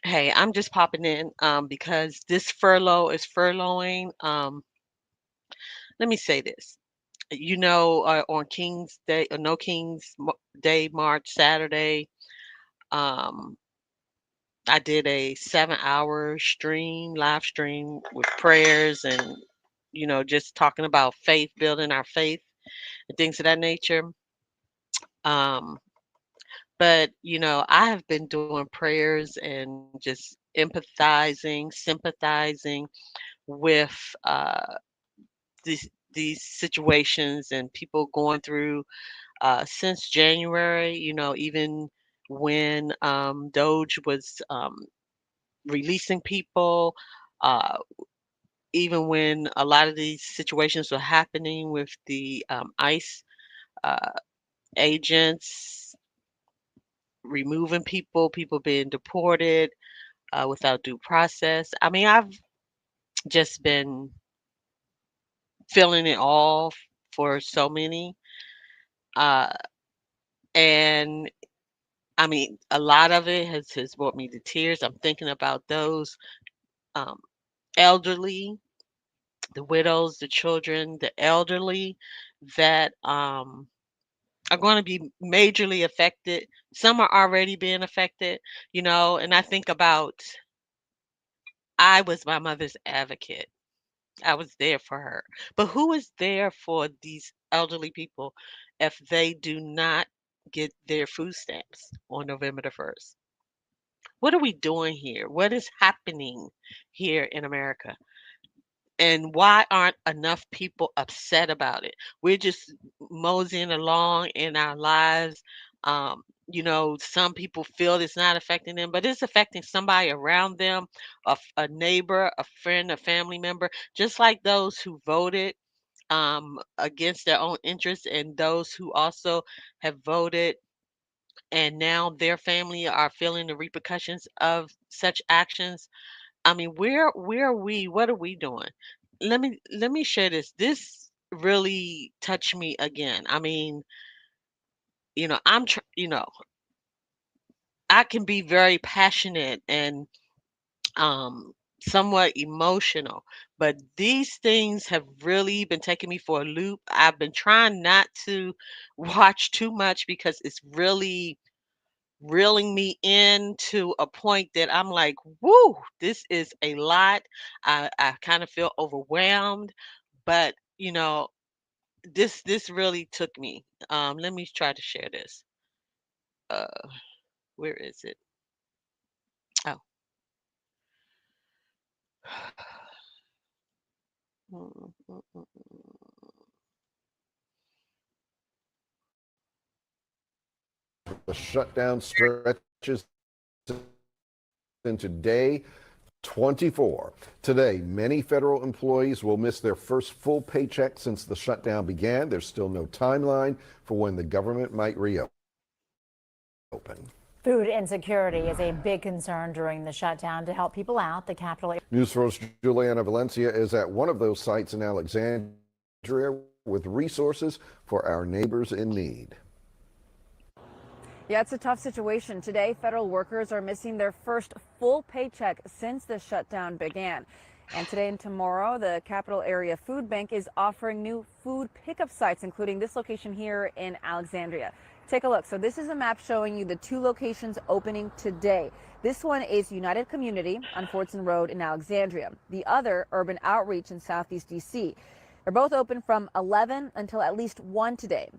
Hey, I'm just popping in because this furlough is furloughing. Let me say this. On King's Day, or no Day, March Saturday, um, I did a 7-hour live stream with prayers and, just talking about faith, building our faith and things of that nature. Um, but I have been doing prayers and just empathizing, sympathizing with these situations and people going through since January. Even when Doge was releasing people, uh, even when a lot of these situations were happening with the ICE uh, agents removing people being deported without due process. I mean, I've just been feeling it all for so many. Uh, and I mean, a lot of it has brought me to tears. I'm thinking about those um, elderly, the widows, the children, the elderly that are going to be majorly affected. Some are already being affected. And I think about I was my mother's advocate. I was there for her. But who is there for these elderly people if they do not get their food stamps on November the 1st? What are we doing here? What is happening here in America? And why aren't enough people upset about it? We're just moseying along in our lives. Some people feel it's not affecting them, but it's affecting somebody around them, a neighbor, a friend, a family member, just like those who voted against their own interests and those who also have voted and now their family are feeling the repercussions of such actions. I mean, where are we? What are we doing? Let me share this. This really touched me again. I mean, I can be very passionate and somewhat emotional, but these things have really been taking me for a loop. I've been trying not to watch too much because it's really reeling me in to a point that I'm like, woo, this is a lot. I kind of feel overwhelmed, but this really took me. Let me try to share this. Uh, where is it? Oh. Mm, mm, mm, The shutdown stretches into day 24. Today, many federal employees will miss their first full paycheck since the shutdown began. There's still no timeline for when the government might reopen. Food insecurity is a big concern during the shutdown. To help people out, the capital. News 4's Juliana Valencia is at one of those sites in Alexandria with resources for our neighbors in need. Yeah, it's a tough situation. Today, federal workers are missing their first full paycheck since the shutdown began. And today and tomorrow, the Capital Area Food Bank is offering new food pickup sites, including this location here in Alexandria. Take a look. So this is a map showing you the two locations opening today. This one is United Community on Fordson Road in Alexandria. The other, Urban Outreach in Southeast DC. They're both open from 11 until at least 1 today.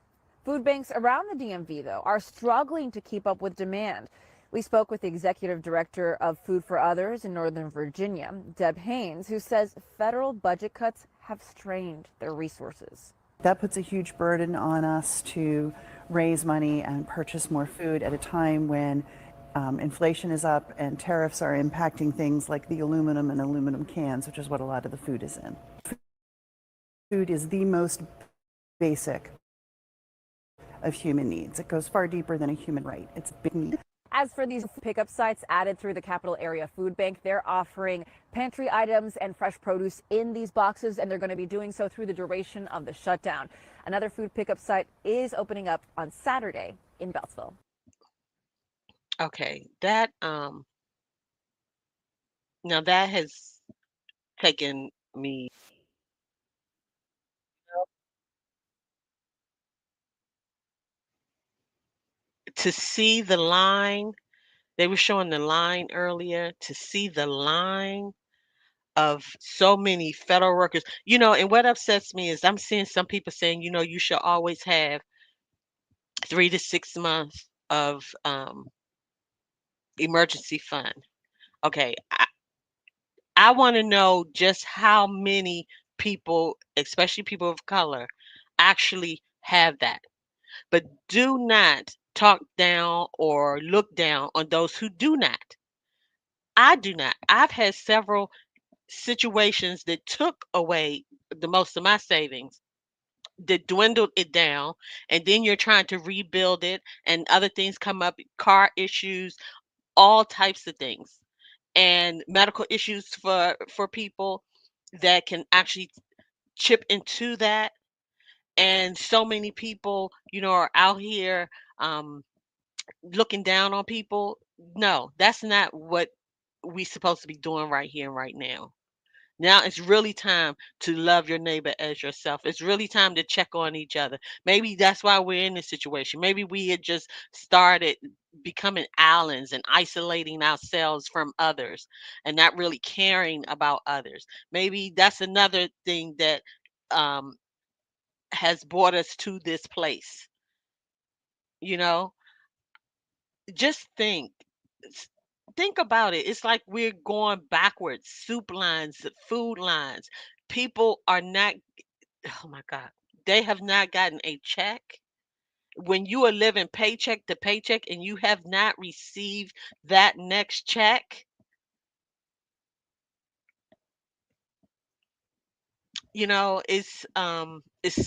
Food banks around the DMV, though, are struggling to keep up with demand. We spoke with the executive director of Food for Others in Northern Virginia, Deb Haynes, who says federal budget cuts have strained their resources. That puts a huge burden on us to raise money and purchase more food at a time when inflation is up and tariffs are impacting things like the aluminum and aluminum cans, which is what a lot of the food is in. Food is the most basic of human needs. It goes far deeper than a human right. It's a big need. As for these pickup sites added through the Capital Area Food Bank, they're offering pantry items and fresh produce in these boxes, and they're going to be doing so through the duration of the shutdown. Another food pickup site is opening up on Saturday in Beltsville. okay, that Now that has taken me to see the line. They were showing the line earlier, to see the line of so many federal workers. And what upsets me is I'm seeing some people saying, you should always have 3 to 6 months of emergency fund. Okay, I want to know just how many people, especially people of color, actually have that. But do not talk down or look down on those who do not. I do not. I've had several situations that took away the most of my savings, that dwindled it down, and then you're trying to rebuild it, and other things come up, car issues, all types of things, and medical issues for people that can actually chip into that. And so many people, are out here um, looking down on people. No, that's not what we supposed to be doing right here and right now. Now it's really time to love your neighbor as yourself. It's really time to check on each other. Maybe that's why we're in this situation. Maybe we had just started becoming islands and isolating ourselves from others and not really caring about others. Maybe that's another thing that um, has brought us to this place. You know, just s- think about it. It's like we're going backwards. Soup lines, food lines. People are not, oh my God, they have not gotten a check. When you are living paycheck to paycheck and you have not received that next check, it's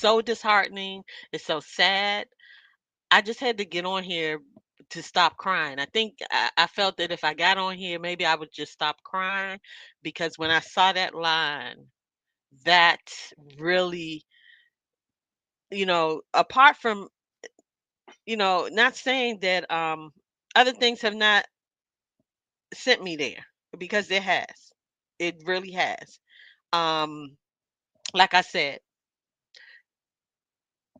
so disheartening. It's so sad. I just had to get on here to stop crying. I think I felt that if I got on here, maybe I would just stop crying, because when I saw that line, that really, apart from, not saying that other things have not sent me there, because it has. It really has. Um, like I said,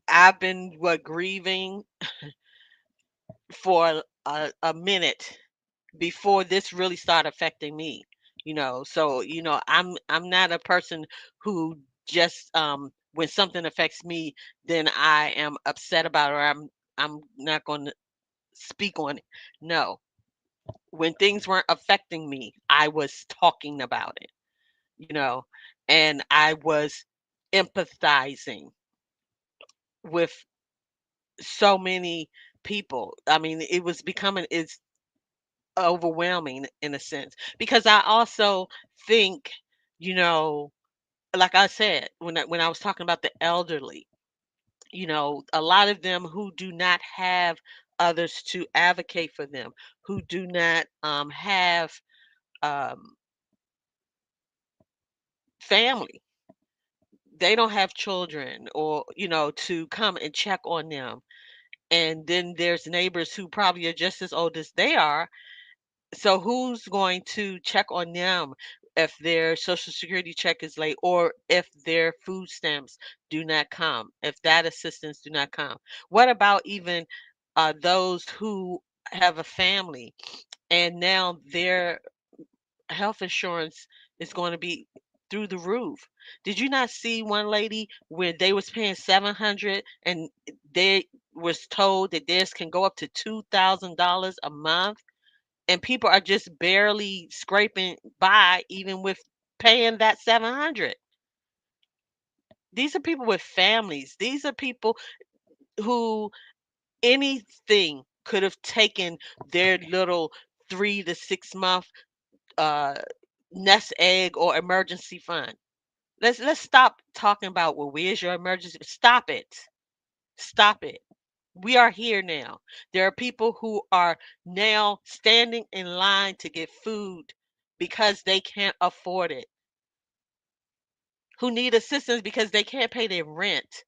I've been grieving for a minute before this really started affecting me. So I'm not a person who just when something affects me, then I am upset about it, or I'm not going to speak on it. No, when things weren't affecting me, I was talking about it, you know, and I was empathizing with so many people. I mean, it was becoming it's overwhelming in a sense, because I also think, you know, like I said, when I was talking about the elderly, a lot of them who do not have others to advocate for them, who do not have um, family. They don't have children, or to come and check on them. And then there's neighbors who probably are just as old as they are. So who's going to check on them if their social security check is late, or if their food stamps do not come, if that assistance do not come? What about even those who have a family, and now their health insurance is going to be through the roof? Did you not see one lady where they was paying 700, and they was told that theirs can go up to $2,000 a month, and people are just barely scraping by even with paying that 700? These are people with families. These are people who anything could have taken their little 3 to 6 month uh nest egg or emergency fund. Let's stop talking about, well, where's your emergency? Stop it. Stop it. We are here now. There are people who are now standing in line to get food because they can't afford it, who need assistance because they can't pay their rent.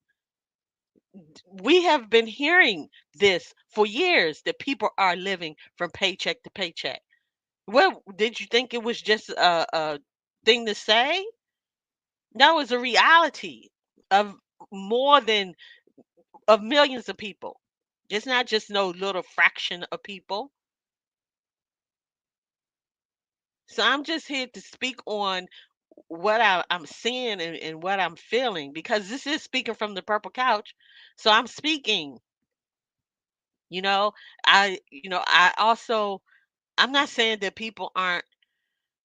We have been hearing this for years, that people are living from paycheck to paycheck. What did you think it was just a thing to say? No, it's a reality of more than of millions of people. It's not just no little fraction of people. So I'm just here to speak on what I'm seeing and what I'm feeling because this is speaking from the purple couch. So I'm speaking, you know, I also, I'm not saying that people aren't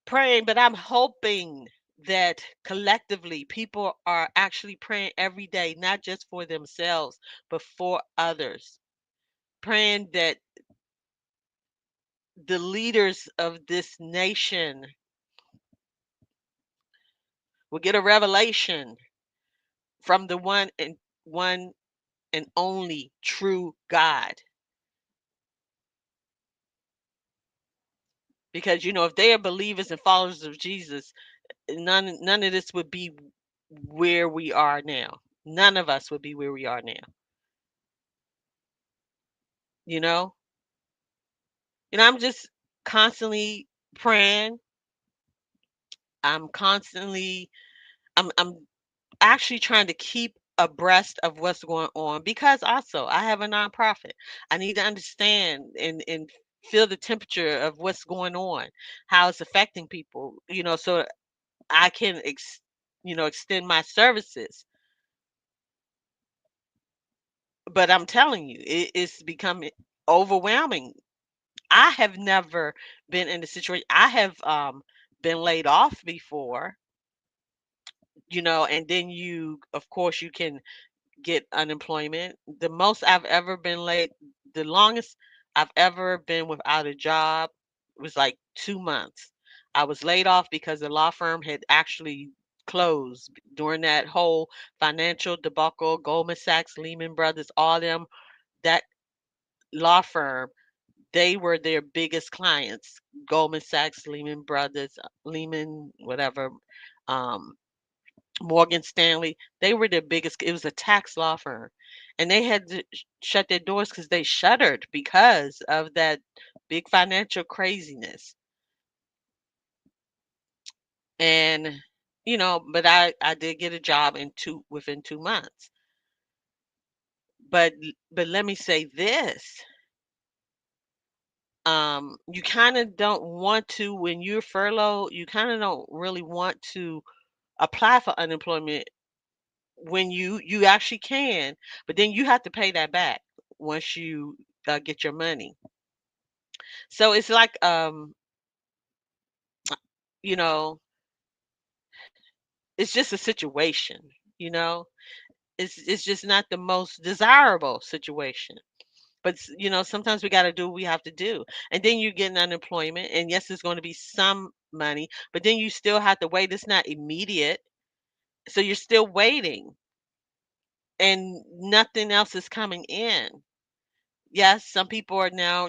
praying, but I'm hoping that collectively people are actually praying every day, not just for themselves, but for others. Praying that the leaders of this nation will get a revelation from the one and only true God. Because if they are believers and followers of Jesus, none of this would be where we are now. None of us would be where we are now. You know? I'm just constantly praying. I'm constantly I'm actually trying to keep abreast of what's going on because also I have a nonprofit. I need to understand and feel the temperature of what's going on, how it's affecting people, so I can extend my services. But I'm telling you, it's becoming overwhelming. I have never been in a situation. I have been laid off before, and then of course, you can get unemployment. The most I've ever been laid, the longest I've ever been without a job was like 2 months. I was laid off because the law firm had actually closed during that whole financial debacle. Goldman Sachs, Lehman Brothers, all them, that law firm, they were their biggest clients. Goldman Sachs, Lehman Brothers, Lehman, whatever, um, Morgan Stanley, they were the biggest. It was a tax law firm, and they had to shut their doors because they shuttered because of that big financial craziness. And but I did get a job within 2 months. But let me say this: you kind of don't want to, when you're furloughed, you kind of don't really want to apply for unemployment when you actually can, but then you have to pay that back once you get your money. So it's like, you know, it's just a situation, you know. It's just not the most desirable situation. But sometimes we got to do what we have to do. And then you're getting unemployment, and yes, there's going to be some money, but then you still have to wait. It's not immediate. So you're still waiting and nothing else is coming in. Yes, some people are now,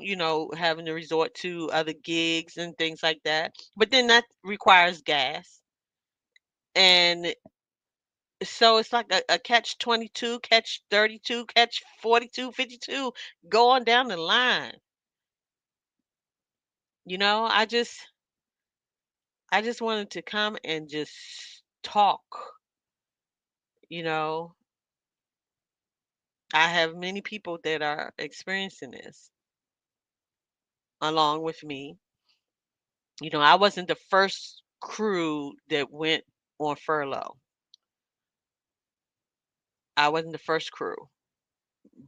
having to resort to other gigs and things like that. But then that requires gas. And so it's like a catch 22, catch 32, catch 42, 52, going down the line. I just wanted to come and just talk, you know. I have many people that are experiencing this along with me. I wasn't the first crew that went on furlough. I wasn't the first crew,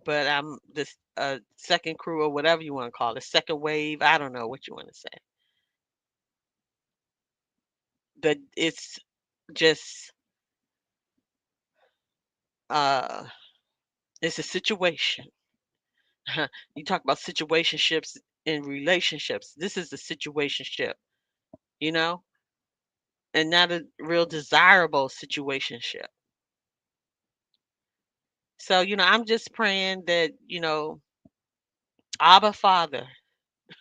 but I'm the second crew or whatever you want to call it, second wave. I don't know what you want to say, but it's just uh, it's a situation. You talk about situationships in relationships. This is a situationship, you know, and not a real desirable situationship. So I'm just praying that Abba Father,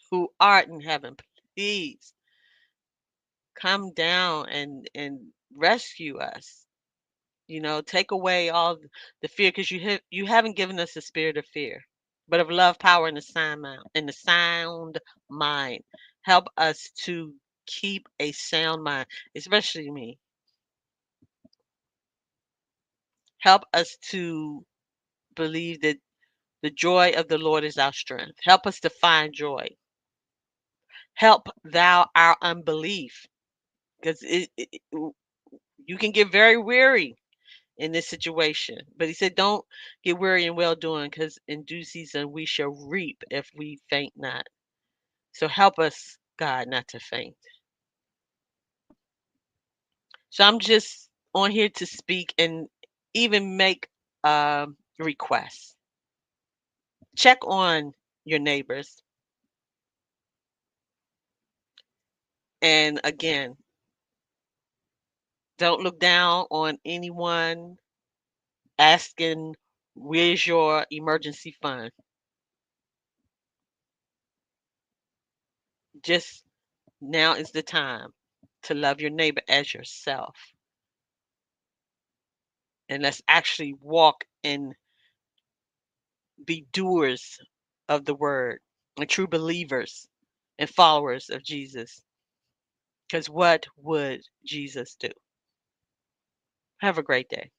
who art in heaven, please come down and rescue us. Take away all the fear because you haven't given us a spirit of fear. but of love, power, and the sound mind. Help us to keep a sound mind, especially me. Help us to believe that the joy of the Lord is our strength. Help us to find joy. Help thou our unbelief, because you can get very weary in this situation. But he said, don't get weary in well doing, because in due season we shall reap if we faint not. So help us, God, not to faint. So I'm just on here to speak and even make requests. Check on your neighbors. And again, don't look down on anyone asking, where's your emergency fund? Just now is the time to love your neighbor as yourself. And let's actually walk and be doers of the word and true believers and followers of Jesus. Because what would Jesus do? Have a great day.